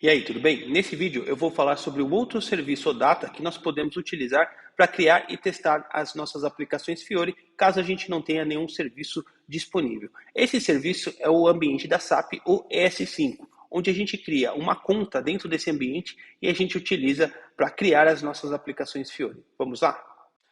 E aí, tudo bem? Nesse vídeo eu vou falar sobre o outro serviço OData que nós podemos utilizar para criar e testar as nossas aplicações Fiori, caso a gente não tenha nenhum serviço disponível. Esse serviço é o ambiente da SAP, o ES5, onde a gente cria uma conta dentro desse ambiente e a gente utiliza para criar as nossas aplicações Fiori. Vamos lá?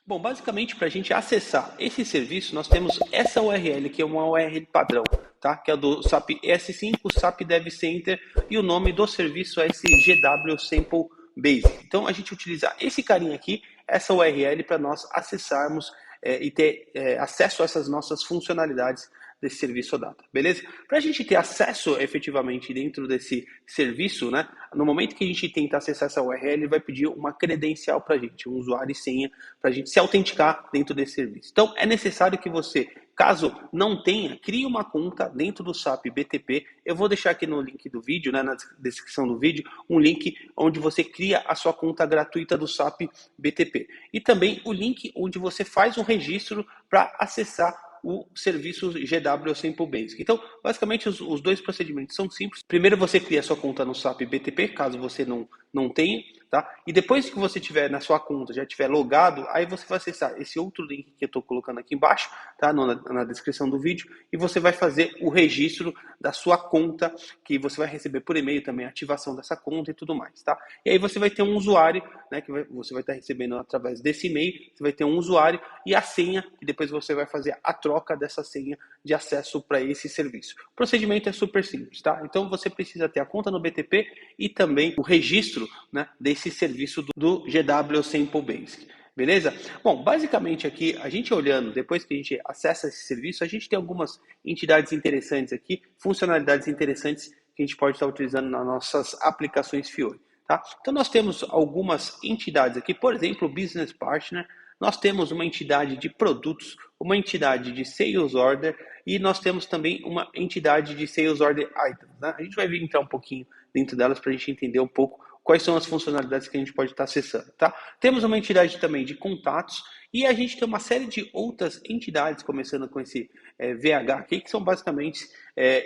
Bom, basicamente, para a gente acessar esse serviço, nós temos essa URL, que é uma URL padrão, tá? Que é do SAP ES5, SAP Dev Center, e o nome do serviço é esse GW Sample Basic. Então, a gente utiliza esse carinha aqui, essa URL, para nós acessarmos e ter acesso a essas nossas funcionalidades desse serviço OData, beleza? Para a gente ter acesso efetivamente dentro desse serviço, né? No momento que a gente tenta acessar essa URL, ele vai pedir uma credencial para a gente, um usuário e senha, para a gente se autenticar dentro desse serviço. Então, é necessário que você, caso não tenha, crie uma conta dentro do SAP BTP. Eu vou deixar aqui no link do vídeo, né, na descrição do vídeo, um link onde você cria a sua conta gratuita do SAP BTP. E também o link onde você faz um registro para acessar o serviço GW Sample Basic. Então, basicamente, os dois procedimentos são simples. Primeiro, você cria a sua conta no SAP BTP, caso você não tenha, tá? E depois que você tiver na sua conta, já tiver logado, aí você vai acessar esse outro link que eu estou colocando aqui embaixo, tá? Na descrição do vídeo, e você vai fazer o registro da sua conta, que você vai receber por e-mail também a ativação dessa conta e tudo mais, tá? E aí você vai ter um usuário, né, que você vai estar recebendo através desse e-mail, você vai ter um usuário e a senha, e depois você vai fazer a troca dessa senha de acesso para esse serviço. O procedimento é super simples, tá? Então você precisa ter a conta no BTP e também o registro, né, desse serviço do GW Sample Basic. Beleza? Bom, basicamente aqui, a gente olhando, depois que a gente acessa esse serviço, a gente tem algumas entidades interessantes aqui, funcionalidades interessantes que a gente pode estar utilizando nas nossas aplicações Fiori. Tá? Então nós temos algumas entidades aqui, por exemplo, o Business Partner, nós temos uma entidade de produtos, uma entidade de Sales Order e nós temos também uma entidade de Sales Order Items. Né? A gente vai entrar um pouquinho dentro delas para a gente entender um pouco quais são as funcionalidades que a gente pode estar acessando. Tá? Temos uma entidade também de contatos e a gente tem uma série de outras entidades, começando com esse VH aqui, que são basicamente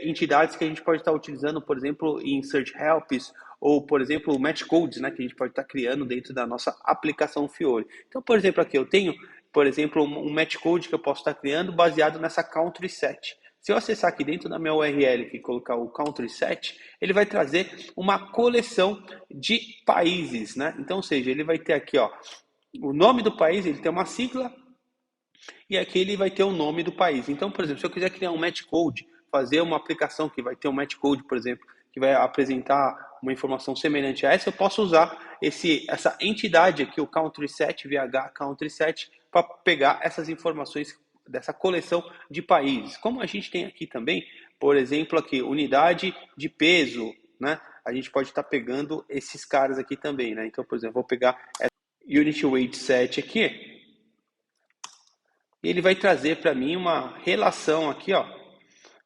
entidades que a gente pode estar utilizando, por exemplo, em Search Helps, ou, por exemplo, o Match Codes, né, que a gente pode estar criando dentro da nossa aplicação Fiori. Então, por exemplo, aqui eu tenho, por exemplo, um Match Code que eu posso estar criando baseado nessa Country Set. Se eu acessar aqui dentro da minha URL e colocar o Country Set, ele vai trazer uma coleção de países, né? Então, ou seja, ele vai ter aqui, ó, o nome do país, ele tem uma sigla, e aqui ele vai ter o nome do país. Então, por exemplo, se eu quiser criar um Match Code, fazer uma aplicação que vai ter um Match Code, por exemplo, que vai apresentar uma informação semelhante a essa, eu posso usar essa entidade aqui, o Country Set, VH Country Set, para pegar essas informações dessa coleção de países. Como a gente tem aqui também, por exemplo, aqui, unidade de peso, né? A gente pode estar pegando esses caras aqui também, né? Então, por exemplo, vou pegar Unit Weight Set aqui, e ele vai trazer para mim uma relação aqui, ó,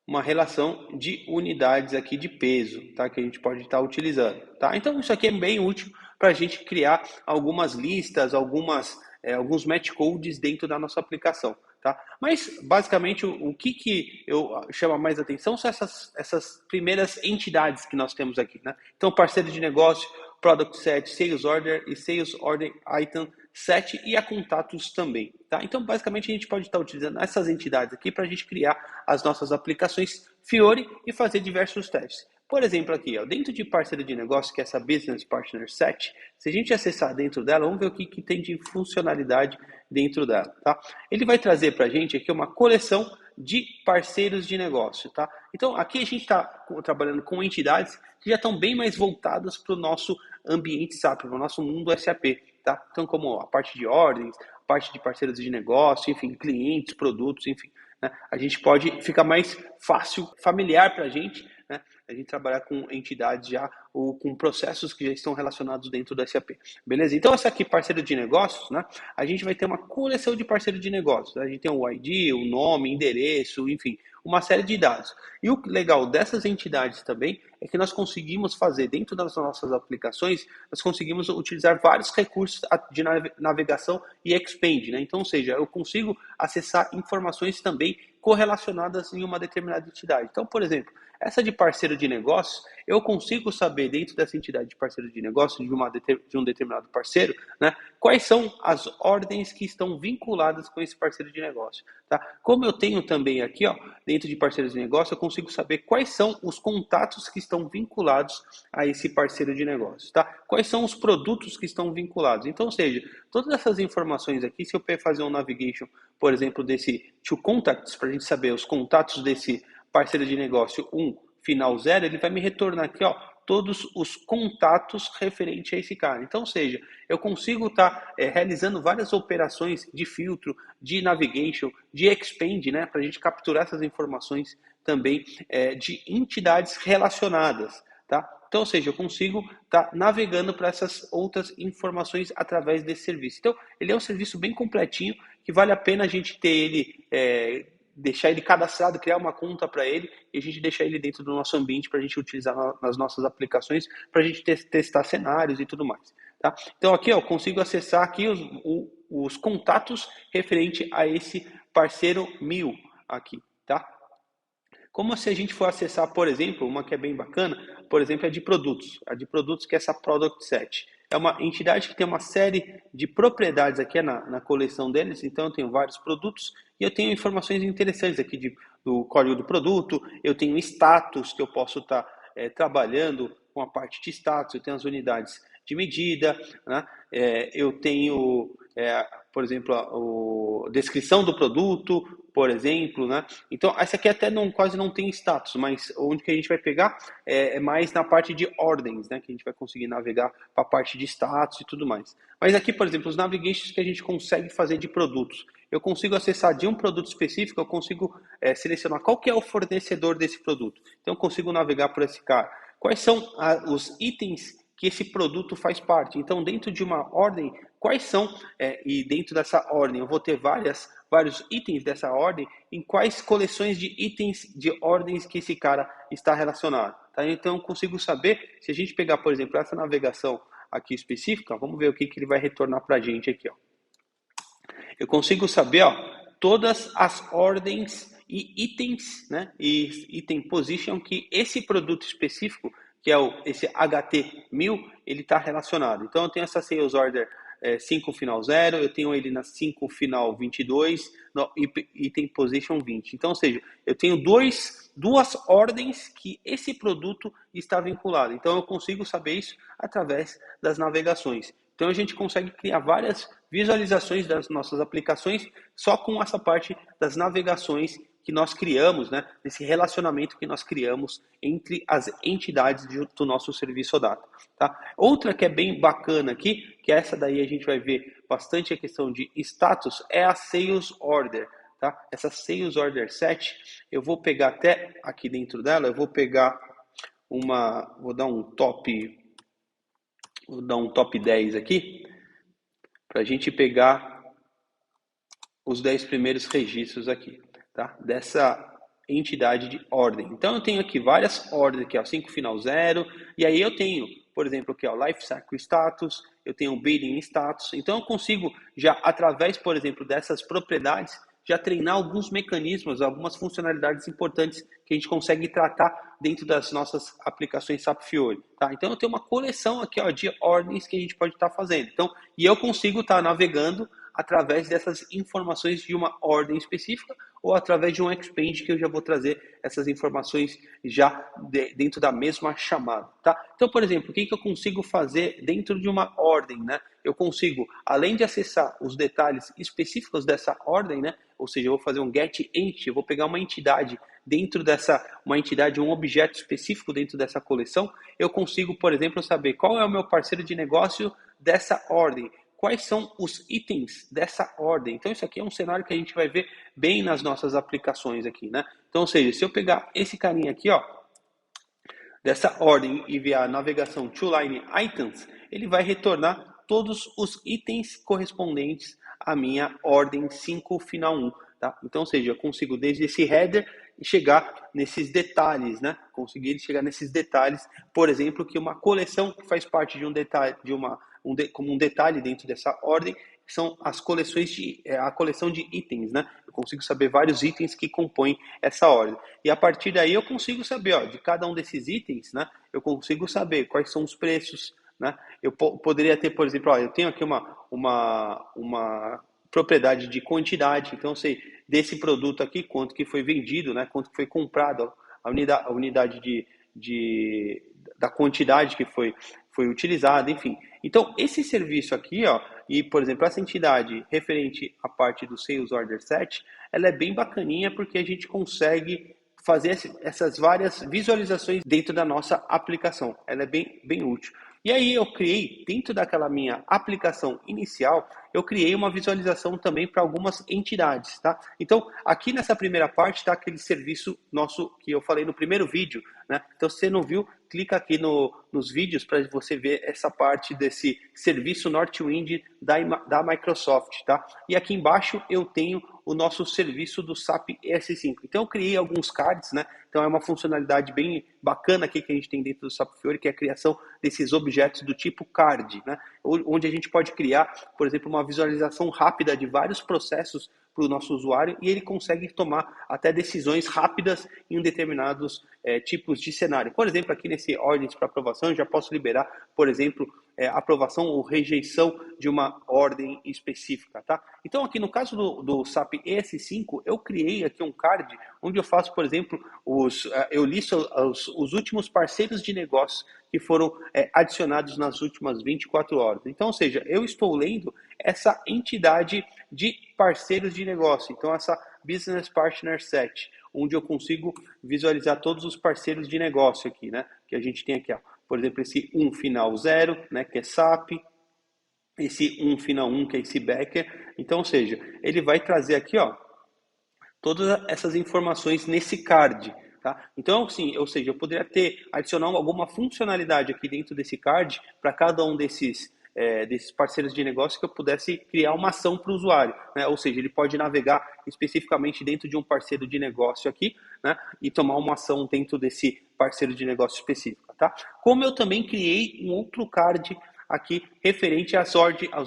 uma relação de unidades aqui de peso, tá? Que a gente pode estar utilizando, tá? Então isso aqui é bem útil para a gente criar algumas listas, alguns match codes dentro da nossa aplicação, tá? Mas basicamente o que eu chama mais atenção são essas primeiras entidades que nós temos aqui, né? Então parceiro de negócio, Product Set, Sales Order e Sales Order Item Set e a contatos também, tá? Então, basicamente, a gente pode estar utilizando essas entidades aqui para a gente criar as nossas aplicações Fiori e fazer diversos testes. Por exemplo, aqui, ó, dentro de parceiro de negócio, que é essa Business Partner Set, se a gente acessar dentro dela, vamos ver o que tem de funcionalidade dentro dela, tá? Ele vai trazer para a gente aqui uma coleção de parceiros de negócio, tá? Então, aqui a gente está trabalhando com entidades que já estão bem mais voltadas para o nosso ambiente SAP, para o nosso mundo SAP, tá? Então, como a parte de ordens, a parte de parceiros de negócio, enfim, clientes, produtos, enfim, né? A gente pode ficar mais fácil, familiar para a gente, né? A gente trabalhar com entidades já ou com processos que já estão relacionados dentro do SAP, beleza? Então, essa aqui, parceiro de negócios, né? A gente vai ter uma coleção de parceiros de negócios, né? A gente tem o ID, o nome, endereço, enfim, uma série de dados. E o legal dessas entidades também é que nós conseguimos fazer, dentro das nossas aplicações, nós conseguimos utilizar vários recursos de navegação e expand, né? Então, ou seja, eu consigo acessar informações também correlacionadas em uma determinada entidade. Então, por exemplo, Essa de parceiro de negócio, eu consigo saber dentro dessa entidade de parceiro de negócio, de um determinado parceiro, né, quais são as ordens que estão vinculadas com esse parceiro de negócio. Tá? Como eu tenho também aqui, ó, dentro de parceiros de negócio, eu consigo saber quais são os contatos que estão vinculados a esse parceiro de negócio. Tá? Quais são os produtos que estão vinculados. Então, ou seja, todas essas informações aqui, se eu fazer um navigation, por exemplo, desse to contacts, para a gente saber os contatos desse parceiro de negócio 1, final 0, ele vai me retornar aqui, ó, todos os contatos referentes a esse cara. Então, ou seja, eu consigo estar realizando várias operações de filtro, de navigation, de expand, né, para a gente capturar essas informações também de entidades relacionadas, tá? Então, ou seja, eu consigo estar navegando para essas outras informações através desse serviço. Então, ele é um serviço bem completinho, que vale a pena a gente ter ele, deixar ele cadastrado, criar uma conta para ele e a gente deixar ele dentro do nosso ambiente para a gente utilizar nas nossas aplicações, para a gente testar cenários e tudo mais. Tá? Então, aqui eu consigo acessar aqui os contatos referente a esse parceiro 1000 aqui, tá? Como se a gente for acessar, por exemplo, uma que é bem bacana, por exemplo, é de produtos. A de produtos que é essa Product Set. É uma entidade que tem uma série de propriedades aqui na coleção deles, então eu tenho vários produtos e eu tenho informações interessantes aqui do código do produto, eu tenho status que eu posso estar trabalhando com a parte de status, eu tenho as unidades de medida, né? Eu tenho, por exemplo, a descrição do produto, por exemplo, né? Então, essa aqui até quase não tem status, mas onde que a gente vai pegar é mais na parte de ordens, né? Que a gente vai conseguir navegar para a parte de status e tudo mais. Mas aqui, por exemplo, os navigations que a gente consegue fazer de produtos. Eu consigo acessar de um produto específico, eu consigo selecionar qual que é o fornecedor desse produto. Então, eu consigo navegar por esse cara. Quais são os itens que esse produto faz parte? Então, dentro de uma ordem, quais são, e dentro dessa ordem, eu vou ter vários itens dessa ordem, em quais coleções de itens de ordens que esse cara está relacionado. Tá? Então, eu consigo saber, se a gente pegar, por exemplo, essa navegação aqui específica, vamos ver o que ele vai retornar para a gente aqui. Ó. Eu consigo saber, ó, todas as ordens e itens, né, e item position que esse produto específico, que é esse HT1000, ele está relacionado. Então, eu tenho essa sales order 5 final 0, eu tenho ele na 5 final 22, no item position 20. Então, ou seja, eu tenho duas ordens que esse produto está vinculado. Então, eu consigo saber isso através das navegações. Então, a gente consegue criar várias visualizações das nossas aplicações só com essa parte das navegações que nós criamos, né, desse relacionamento que nós criamos entre as entidades do nosso serviço OData. Tá? Outra que é bem bacana aqui, que essa daí a gente vai ver bastante a questão de status, é a Sales Order. Tá? Essa Sales Order Set, eu vou pegar até aqui dentro dela, eu vou pegar vou dar um top 10 aqui, para a gente pegar os 10 primeiros registros aqui, tá? Dessa entidade de ordem. Então, eu tenho aqui várias ordens, aqui, ó, 5 final 0, e aí eu tenho, por exemplo, aqui, ó, Life Cycle Status, eu tenho Bidding Status. Então, eu consigo já, através, por exemplo, dessas propriedades, já treinar alguns mecanismos, algumas funcionalidades importantes que a gente consegue tratar dentro das nossas aplicações SAP Fiori. Tá? Então, eu tenho uma coleção aqui, ó, de ordens que a gente pode estar fazendo. Então, e eu consigo estar navegando através dessas informações de uma ordem específica ou através de um expand que eu já vou trazer essas informações já dentro da mesma chamada. Tá? Então, por exemplo, o que eu consigo fazer dentro de uma ordem? Né? Eu consigo, além de acessar os detalhes específicos dessa ordem, né? Ou seja, eu vou fazer um get entity, eu vou pegar uma entidade dentro um objeto específico dentro dessa coleção, eu consigo, por exemplo, saber qual é o meu parceiro de negócio dessa ordem, quais são os itens dessa ordem. Então, isso aqui é um cenário que a gente vai ver bem nas nossas aplicações aqui, né? Então, ou seja, se eu pegar esse carinha aqui, ó, dessa ordem e ver a navegação toLine items, ele vai retornar todos os itens correspondentes à minha ordem 5 final 1. Tá? Então, ou seja, eu consigo desde esse header chegar nesses detalhes, né? Conseguir chegar nesses detalhes, por exemplo, que uma coleção que faz parte de um detalhe, como um detalhe dentro dessa ordem, são as coleções a coleção de itens, né? Eu consigo saber vários itens que compõem essa ordem. E a partir daí eu consigo saber, ó, de cada um desses itens, né? Eu consigo saber quais são os preços, né? Eu poderia ter, por exemplo, ó, eu tenho aqui uma propriedade de quantidade, então eu sei desse produto aqui quanto que foi vendido, né? Quanto que foi comprado, a unidade da quantidade que foi utilizada, enfim. Então, esse serviço aqui, ó, e, por exemplo, essa entidade referente à parte do Sales Order Set, ela é bem bacaninha porque a gente consegue fazer essas várias visualizações dentro da nossa aplicação. Ela é bem útil. E aí eu criei, dentro daquela minha aplicação inicial, eu criei uma visualização também para algumas entidades, tá? Então, aqui nessa primeira parte está aquele serviço nosso que eu falei no primeiro vídeo, né? Então, se você não viu, clica aqui nos vídeos para você ver essa parte desse serviço Northwind da Microsoft, tá? E aqui embaixo eu tenho o nosso serviço do SAP ES5. Então, eu criei alguns cards, né? Então, é uma funcionalidade bem bacana aqui que a gente tem dentro do SAP Fiori, que é a criação desses objetos do tipo card, né? Onde a gente pode criar, por exemplo, uma visualização rápida de vários processos para o nosso usuário e ele consegue tomar até decisões rápidas em determinados tipos de cenário. Por exemplo, aqui nesse ordens para aprovação, eu já posso liberar, por exemplo, aprovação ou rejeição de uma ordem específica, tá? Então, aqui no caso do SAP ES5, eu criei aqui um card onde eu faço, por exemplo, eu listo os últimos parceiros de negócio que foram adicionados nas últimas 24 horas. Então, ou seja, eu estou lendo essa entidade de parceiros de negócio, então essa Business Partner Set, onde eu consigo visualizar todos os parceiros de negócio aqui, né? Que a gente tem aqui, ó. Por exemplo, esse 1 final 0, né? Que é SAP, esse 1 final 1, que é esse Becker. Então, ou seja, ele vai trazer aqui, ó, todas essas informações nesse card, tá? Então, sim, ou seja, eu poderia adicionar alguma funcionalidade aqui dentro desse card para cada um desses parceiros de negócio que eu pudesse criar uma ação para o usuário, né? Ou seja, ele pode navegar especificamente dentro de um parceiro de negócio aqui, né? E tomar uma ação dentro desse parceiro de negócio específico, tá? Como eu também criei um outro card aqui referente às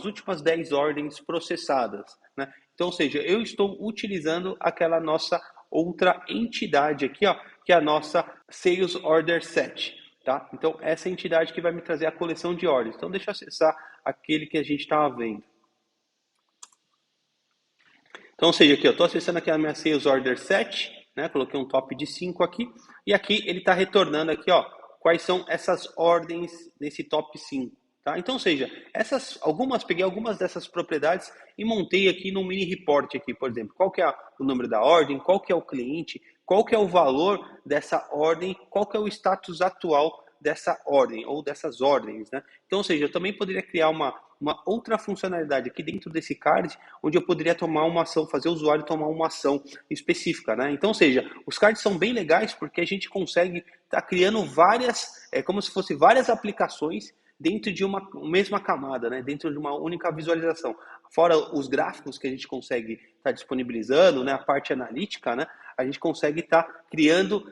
últimas 10 ordens processadas, né? Então, ou seja, eu estou utilizando aquela nossa outra entidade aqui, ó, que é a nossa Sales Order Set. Tá? Então, essa entidade que vai me trazer a coleção de ordens. Então, deixa eu acessar aquele que a gente estava vendo. Então, ou seja, aqui eu estou acessando aqui a minha Sales Order Set, né? Coloquei um top de 5 aqui, e aqui ele está retornando aqui, ó, quais são essas ordens nesse top 5. Tá? Então, ou seja, peguei algumas dessas propriedades e montei aqui no mini report aqui, por exemplo, qual que é o número da ordem, qual que é o cliente, qual que é o valor dessa ordem, qual que é o status atual dessa ordem ou dessas ordens, né? Então, ou seja, eu também poderia criar uma outra funcionalidade aqui dentro desse card, onde eu poderia tomar uma ação, fazer o usuário tomar uma ação específica, né? Então, ou seja, os cards são bem legais porque a gente consegue estar criando como se fosse várias aplicações dentro de uma mesma camada, né? Dentro de uma única visualização. Fora os gráficos que a gente consegue estar disponibilizando, né? A parte analítica, né? A gente consegue estar criando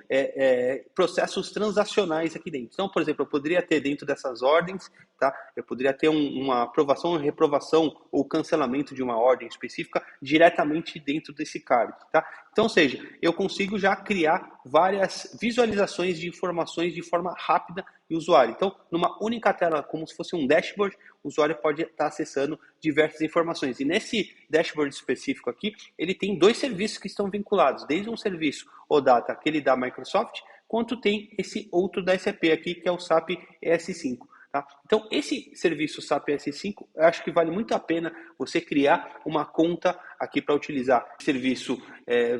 processos transacionais aqui dentro. Então, por exemplo, eu poderia ter dentro dessas ordens, tá? Eu poderia ter uma aprovação, reprovação ou cancelamento de uma ordem específica diretamente dentro desse card, tá? Então, ou seja, eu consigo já criar várias visualizações de informações de forma rápida e usuário. Então, numa única tela, como se fosse um dashboard, o usuário pode estar acessando diversas informações. E nesse dashboard específico aqui, ele tem 2 serviços que estão vinculados, desde um serviço OData, aquele da Microsoft, quanto tem esse outro da SAP aqui, que é o SAP ES5. Tá? Então, esse serviço SAP ES5, eu acho que vale muito a pena você criar uma conta aqui para utilizar o serviço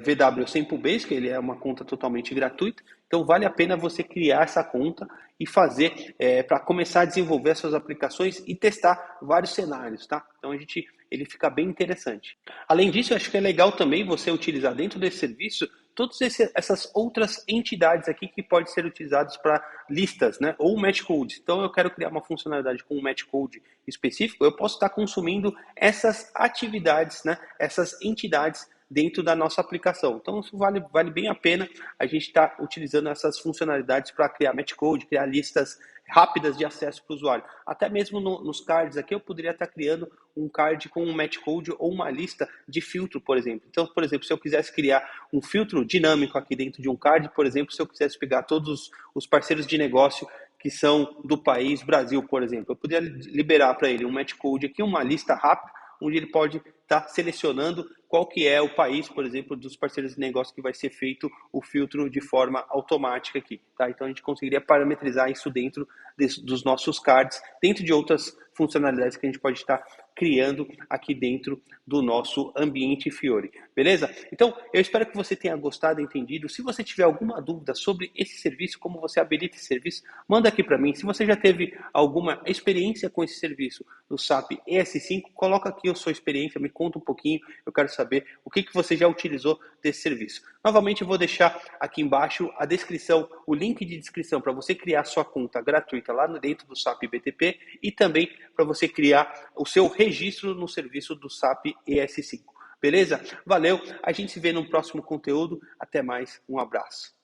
VW Sample Base, que ele é uma conta totalmente gratuita. Então, vale a pena você criar essa conta e fazer para começar a desenvolver as suas aplicações e testar vários cenários, tá? Então, ele fica bem interessante. Além disso, eu acho que é legal também você utilizar dentro desse serviço todas essas outras entidades aqui que podem ser utilizadas para listas, né? Ou match code. Então, eu quero criar uma funcionalidade com um match code específico, eu posso estar consumindo essas atividades, né? Essas entidades dentro da nossa aplicação. Então, isso vale bem a pena a gente estar utilizando essas funcionalidades para criar match code, criar listas rápidas de acesso para o usuário. Até mesmo nos cards aqui, eu poderia estar criando um card com um match code ou uma lista de filtro, por exemplo. Então, por exemplo, se eu quisesse criar um filtro dinâmico aqui dentro de um card, por exemplo, se eu quisesse pegar todos os parceiros de negócio que são do país Brasil, por exemplo, eu poderia liberar para ele um match code aqui, uma lista rápida, onde ele pode estar selecionando qual que é o país, por exemplo, dos parceiros de negócio que vai ser feito o filtro de forma automática aqui, tá? Então a gente conseguiria parametrizar isso dentro dos nossos cards, dentro de outras funcionalidades que a gente pode estar criando aqui dentro do nosso ambiente Fiori, beleza? Então, eu espero que você tenha gostado e entendido. Se você tiver alguma dúvida sobre esse serviço, como você habilita esse serviço, manda aqui para mim. Se você já teve alguma experiência com esse serviço no SAP ES5, coloca aqui a sua experiência, me conta um pouquinho, eu quero saber o que você já utilizou desse serviço. Novamente, eu vou deixar aqui embaixo a descrição, o link de descrição para você criar sua conta gratuita lá dentro do SAP BTP e também para você criar o seu registro no serviço do SAP ES5. Beleza? Valeu, a gente se vê no próximo conteúdo. Até mais, um abraço.